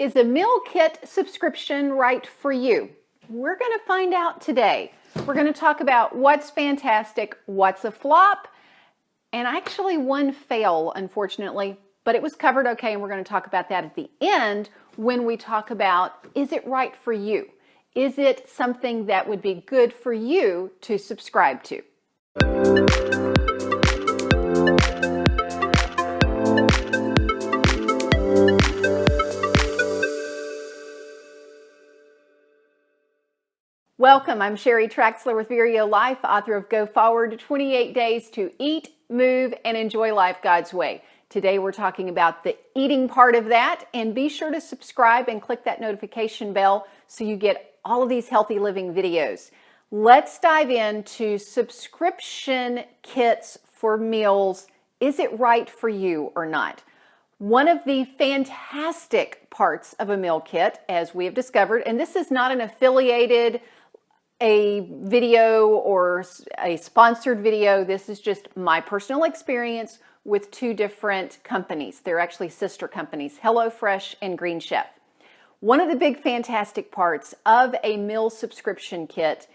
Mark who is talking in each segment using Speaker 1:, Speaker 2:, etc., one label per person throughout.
Speaker 1: Is a meal kit subscription right for you? We're going to find out today. We're going to talk about what's fantastic, what's a flop, and actually one fail, unfortunately, but it was covered okay, and we're going to talk about that at the end when we talk about, is it right for you? Is it something that would be good for you to subscribe to? Welcome, I'm Sherry Traxler with ViREO Life, author of Go Forward, 28 Days to Eat, Move, and Enjoy Life God's Way. Today we're talking about the eating part of that, and be sure to subscribe and click that notification bell so you get all of these healthy living videos. Let's dive into subscription kits for meals. Is it right for you or not? One of the fantastic parts of a meal kit, as we have discovered, and this is not an affiliated video or a sponsored video. This is just my personal experience with two different companies. They're actually sister companies, HelloFresh and Green Chef. One of the big fantastic parts of a meal subscription kit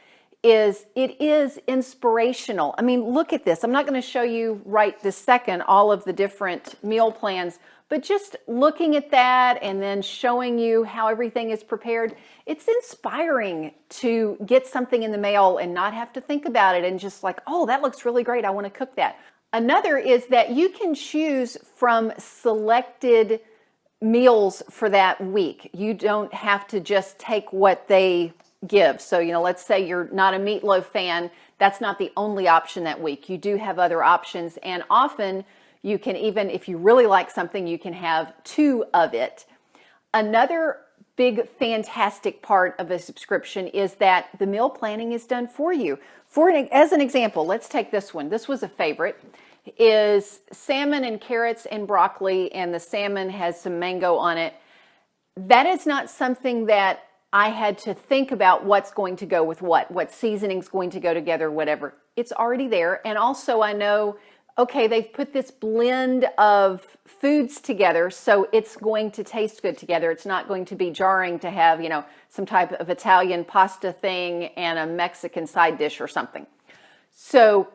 Speaker 1: is it is inspirational. I mean, look at this. I'm not going to show you right this second all of the different meal plans, but just looking at that and then showing you how everything is prepared, it's inspiring to get something in the mail and not have to think about it and just like, oh, that looks really great. I want to cook that. Another is that you can choose from selected meals for that week. You don't have to just take what they give. So, let's say you're not a meatloaf fan. That's not the only option that week. You do have other options, and often you can even, if you really like something, you can have two of it. Another big fantastic part of a subscription is that the meal planning is done for you. As an example, let's take this one. This was a favorite. Is salmon and carrots and broccoli, and the salmon has some mango on it. That is not something that I had to think about what's going to go with what seasoning's going to go together, whatever. It's already there. And also I know, okay, they've put this blend of foods together, so it's going to taste good together. It's not going to be jarring to have, some type of Italian pasta thing and a Mexican side dish or something. So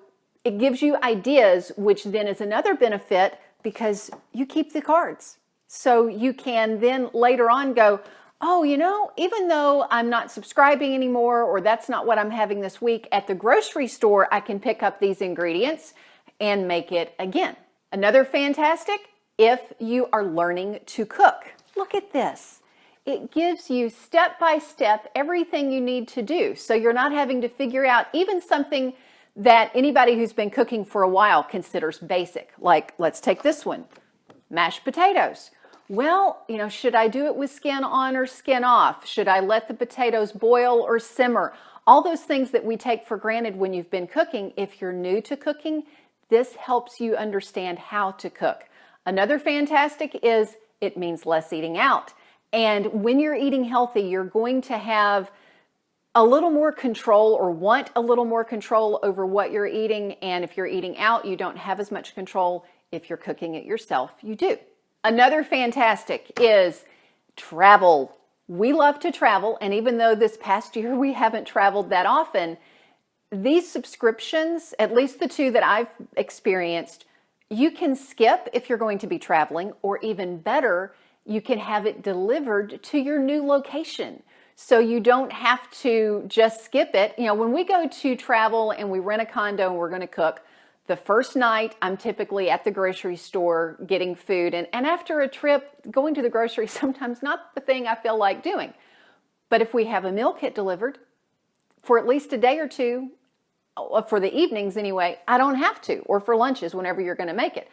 Speaker 1: it gives you ideas, which then is another benefit because you keep the cards. So you can then later on go, oh, even though I'm not subscribing anymore, or that's not what I'm having this week, at the grocery store, I can pick up these ingredients and make it again. Another fantastic, if you are learning to cook. Look at this. It gives you step by step everything you need to do. So you're not having to figure out even something that anybody who's been cooking for a while considers basic. Like, let's take this one, mashed potatoes. Well, should I do it with skin on or skin off? Should I let the potatoes boil or simmer? All those things that we take for granted when you've been cooking. If you're new to cooking, this helps you understand how to cook. Another fantastic is it means less eating out. And when you're eating healthy, you're going to have a little more control or want a little more control over what you're eating. And if you're eating out, you don't have as much control. If you're cooking it yourself, you do. Another fantastic is travel. We love to travel, and even though this past year we haven't traveled that often, these subscriptions, at least the two that I've experienced, you can skip if you're going to be traveling, or even better, you can have it delivered to your new location. So you don't have to just skip it. When we go to travel and we rent a condo and we're going to cook, the first night, I'm typically at the grocery store getting food. And after a trip, going to the grocery sometimes not the thing I feel like doing. But if we have a meal kit delivered for at least a day or two, for the evenings anyway, I don't have to, or for lunches whenever you're going to make it.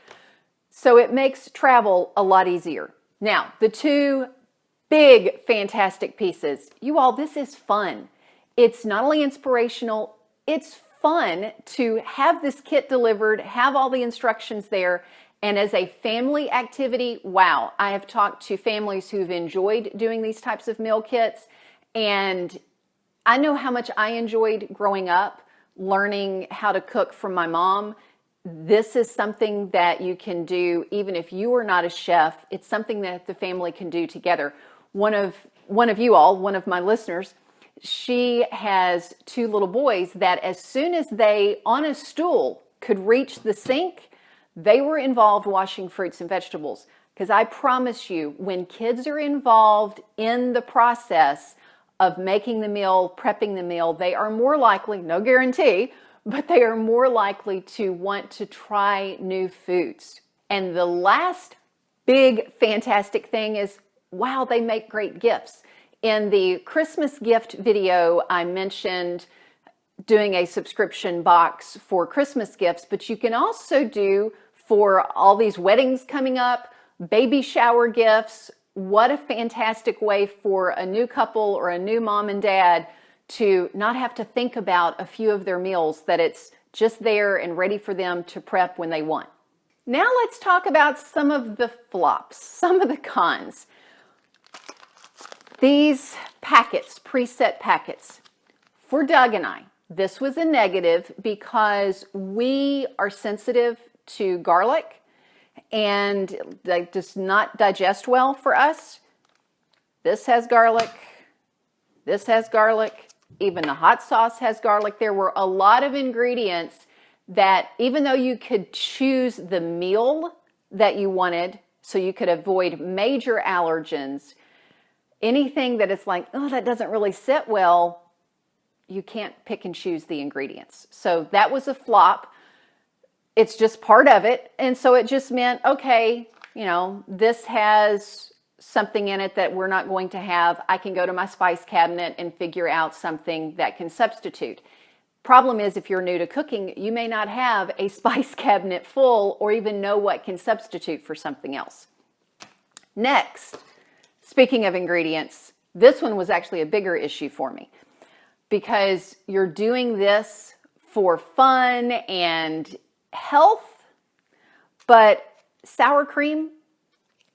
Speaker 1: So it makes travel a lot easier. Now, the two big fantastic pieces. You all, this is fun. It's not only inspirational, it's fun to have this kit delivered, have all the instructions there, and as a family activity, wow, I have talked to families who've enjoyed doing these types of meal kits, and I know how much I enjoyed growing up, learning how to cook from my mom. This is something that you can do even if you are not a chef. It's something that the family can do together. one of you all, one of my listeners, she has 2 little boys that as soon as they, on a stool, could reach the sink, they were involved washing fruits and vegetables. Because I promise you, when kids are involved in the process of making the meal, prepping the meal, they are more likely, no guarantee, but they are more likely to want to try new foods. And the last big fantastic thing is, wow, they make great gifts. In the Christmas gift video, I mentioned doing a subscription box for Christmas gifts, but you can also do for all these weddings coming up, baby shower gifts. What a fantastic way for a new couple or a new mom and dad to not have to think about a few of their meals, that it's just there and ready for them to prep when they want. Now let's talk about some of the flops, some of the cons. These packets, preset packets, for Doug and I, this was a negative because we are sensitive to garlic and that does not digest well for us. This has garlic, this has garlic, even the hot sauce has garlic. There were a lot of ingredients that even though you could choose the meal that you wanted so you could avoid major allergens, anything that is like, oh, that doesn't really sit well, you can't pick and choose the ingredients. So that was a flop. It's just part of it. And so it just meant, okay, you know, this has something in it that we're not going to have. I can go to my spice cabinet and figure out something that can substitute. Problem is, if you're new to cooking, you may not have a spice cabinet full or even know what can substitute for something else. Next, speaking of ingredients, this one was actually a bigger issue for me because you're doing this for fun and health, but sour cream,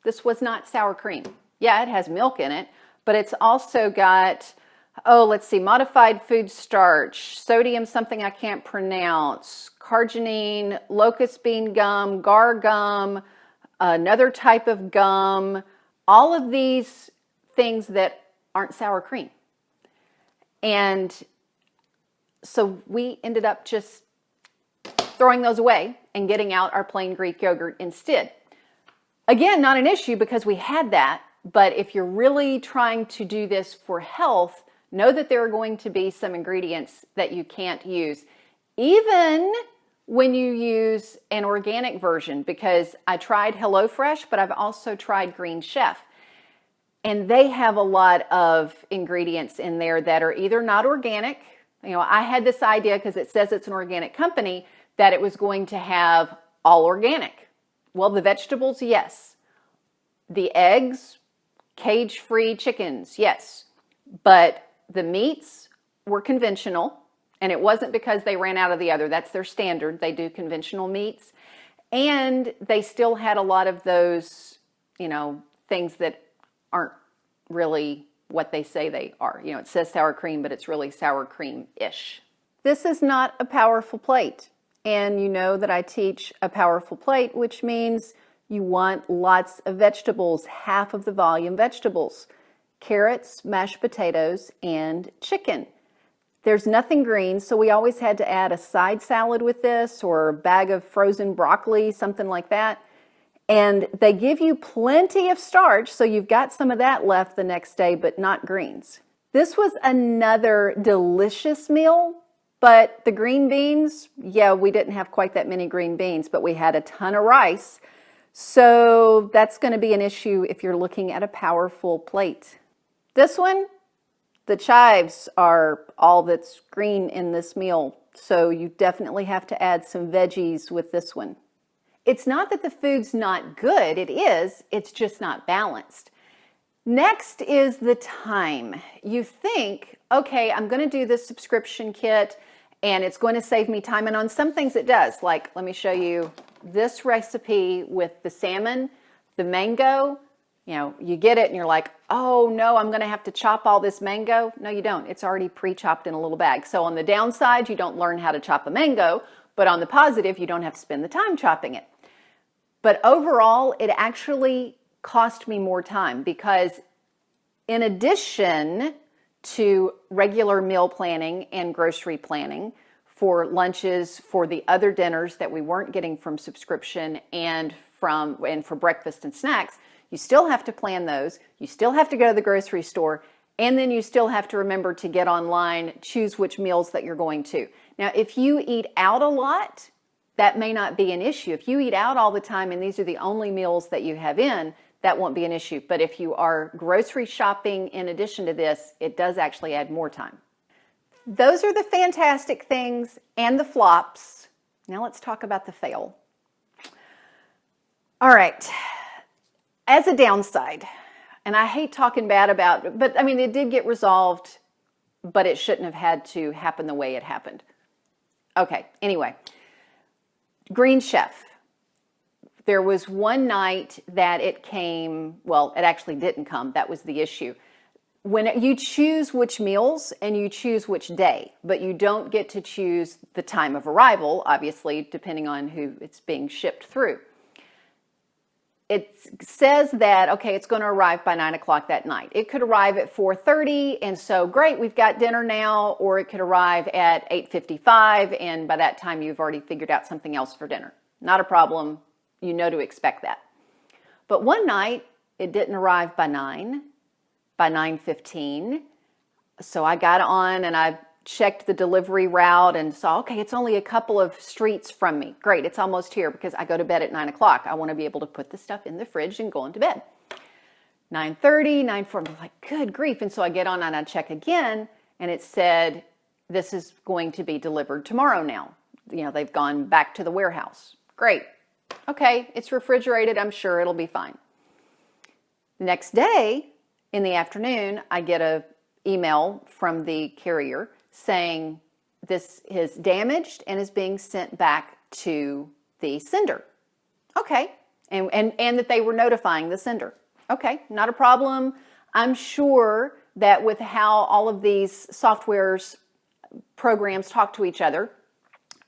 Speaker 1: this was not sour cream. Yeah, it has milk in it, but it's also got, oh, let's see, modified food starch, sodium something I can't pronounce, carginine, locust bean gum, gar gum, another type of gum, all of these things that aren't sour cream. And so we ended up just throwing those away and getting out our plain Greek yogurt instead. Again, not an issue because we had that, but if you're really trying to do this for health, know that there are going to be some ingredients that you can't use, even when you use an organic version, because I tried HelloFresh, but I've also tried Green Chef. And they have a lot of ingredients in there that are either not organic. You know, I had this idea because it says it's an organic company that it was going to have all organic. Well, the vegetables, yes. The eggs, cage-free chickens, yes. But the meats were conventional, and it wasn't because they ran out of the other. That's their standard. They do conventional meats. And they still had a lot of those, you know, things that aren't really what they say they are. You know, it says sour cream, but it's really sour cream-ish. This is not a powerful plate. And you know that I teach a powerful plate, which means you want lots of vegetables, half of the volume vegetables, carrots, mashed potatoes, and chicken. There's nothing green, so we always had to add a side salad with this or a bag of frozen broccoli, something like that. And they give you plenty of starch, so you've got some of that left the next day, but not greens. This was another delicious meal, but the green beans, yeah, we didn't have quite that many green beans, but we had a ton of rice. So that's going to be an issue if you're looking at a powerful plate. This one, the chives are all that's green in this meal, so you definitely have to add some veggies with this one. It's not that the food's not good, it is, it's just not balanced. Next is the time. You think, okay, I'm going to do this subscription kit and it's going to save me time, and on some things it does. Like, let me show you this recipe with the salmon, the mango. You know, you get it and you're like, oh no, I'm going to have to chop all this mango. No, you don't. It's already pre-chopped in a little bag. So on the downside, you don't learn how to chop a mango, but on the positive, you don't have to spend the time chopping it. But overall, it actually cost me more time because in addition to regular meal planning and grocery planning for lunches, for the other dinners that we weren't getting from subscription, and for breakfast and snacks, you still have to plan those. You still have to go to the grocery store, and then you still have to remember to get online, choose which meals that you're going to. Now, if you eat out a lot, that may not be an issue. If you eat out all the time and these are the only meals that you have in, that won't be an issue. But if you are grocery shopping in addition to this, it does actually add more time. Those are the fantastic things and the flops. Now let's talk about the fail. All right, as a downside, and I hate talking bad about it, but I mean, it did get resolved, but it shouldn't have had to happen the way it happened. Okay, anyway, Green Chef. There was one night that it came, well, it actually didn't come. That was the issue. When you choose which meals and you choose which day, but you don't get to choose the time of arrival, obviously, depending on who it's being shipped through. It says that, okay, it's going to arrive by 9 o'clock that night. It could arrive at 4:30, and so great, we've got dinner now, or it could arrive at 8:55, and by that time you've already figured out something else for dinner. Not a problem. You know to expect that. But one night, it didn't arrive by 9, by 9:15. So I got on and I checked the delivery route and saw, okay, it's only a couple of streets from me. Great, it's almost here because I go to bed at 9 o'clock. I want to be able to put the stuff in the fridge and go into bed. 9:30, 9:40, I'm like, good grief. And so I get on and I check again, and it said, this is going to be delivered tomorrow now. You know, they've gone back to the warehouse. Great. Okay, it's refrigerated. I'm sure it'll be fine. The next day, in the afternoon, I get an email from the carrier saying this is damaged and is being sent back to the sender. Okay, and that they were notifying the sender. Okay, not a problem. I'm sure that with how all of these softwares, programs talk to each other,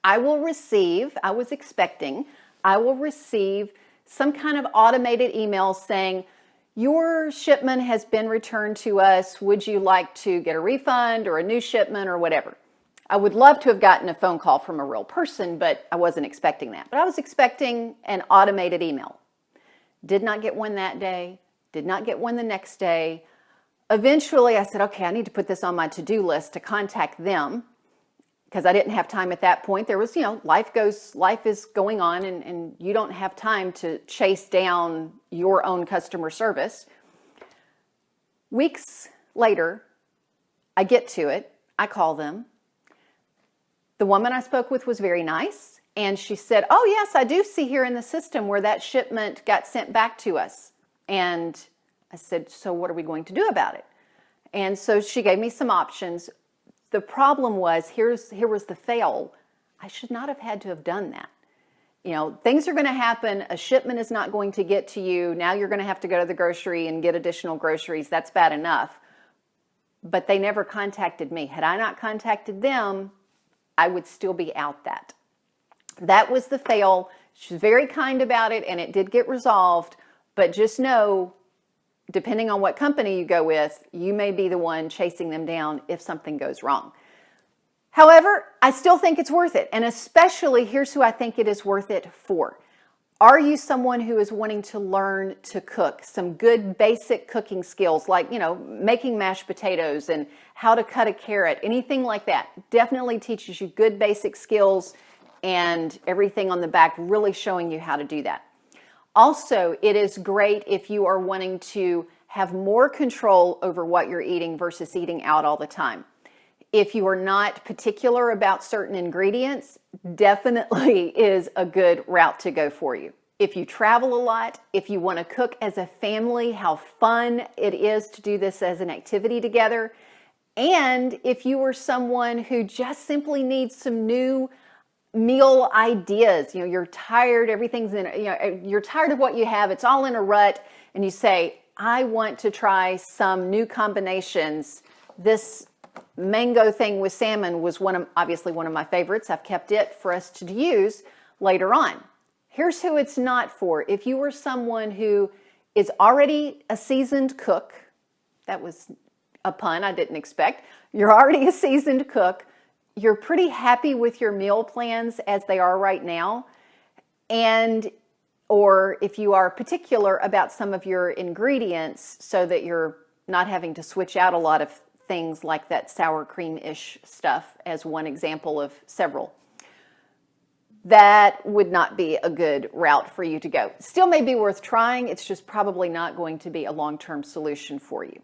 Speaker 1: I will receive some kind of automated email saying, your shipment has been returned to us. Would you like to get a refund or a new shipment or whatever? I would love to have gotten a phone call from a real person, but I wasn't expecting that. But I was expecting an automated email. Did not get one that day. Did not get one the next day. Eventually, I said, okay, I need to put this on my to-do list to contact them, because I didn't have time at that point. There was, life is going on, and you don't have time to chase down your own customer service. Weeks later, I get to it. I call them. The woman I spoke with was very nice, and she said, oh yes, I do see here in the system where that shipment got sent back to us. And I said, so what are we going to do about it? And so she gave me some options. The problem was, here was the fail. I should not have had to have done that. Things are going to happen. A shipment is not going to get to you. Now you're going to have to go to the grocery and get additional groceries. That's bad enough. But they never contacted me. Had I not contacted them, I would still be out that. That was the fail. She was very kind about it, and it did get resolved. But just know, depending on what company you go with, you may be the one chasing them down if something goes wrong. However, I still think it's worth it. And especially, here's who I think it is worth it for. Are you someone who is wanting to learn to cook? Some good basic cooking skills like, making mashed potatoes and how to cut a carrot, anything like that. Definitely teaches you good basic skills, and everything on the back really showing you how to do that. Also, it is great if you are wanting to have more control over what you're eating versus eating out all the time. If you are not particular about certain ingredients, definitely is a good route to go for you. If you travel a lot, if you want to cook as a family, how fun it is to do this as an activity together. And if you are someone who just simply needs some new meal ideas, you're tired, everything's in, you're tired of what you have, it's all in a rut, and you say, I want to try some new combinations. This mango thing with salmon was obviously one of my favorites. I've kept it for us to use later on. Here's who it's not for. If you are someone who is already a seasoned cook, that was a pun I didn't expect. You're already a seasoned cook. You're pretty happy with your meal plans as they are right now. Or if you are particular about some of your ingredients so that you're not having to switch out a lot of things like that sour cream-ish stuff as one example of several, that would not be a good route for you to go. Still may be worth trying. It's just probably not going to be a long-term solution for you.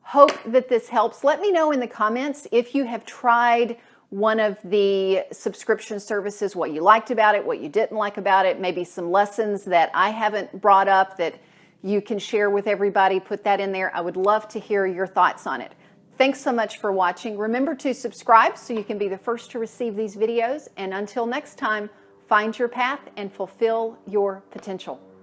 Speaker 1: Hope that this helps. Let me know in the comments if you have tried one of the subscription services, what you liked about it, what you didn't like about it, maybe some lessons that I haven't brought up that you can share with everybody. Put that in there. I would love to hear your thoughts on it. Thanks so much for watching. Remember to subscribe so you can be the first to receive these videos. And until next time, find your path and fulfill your potential.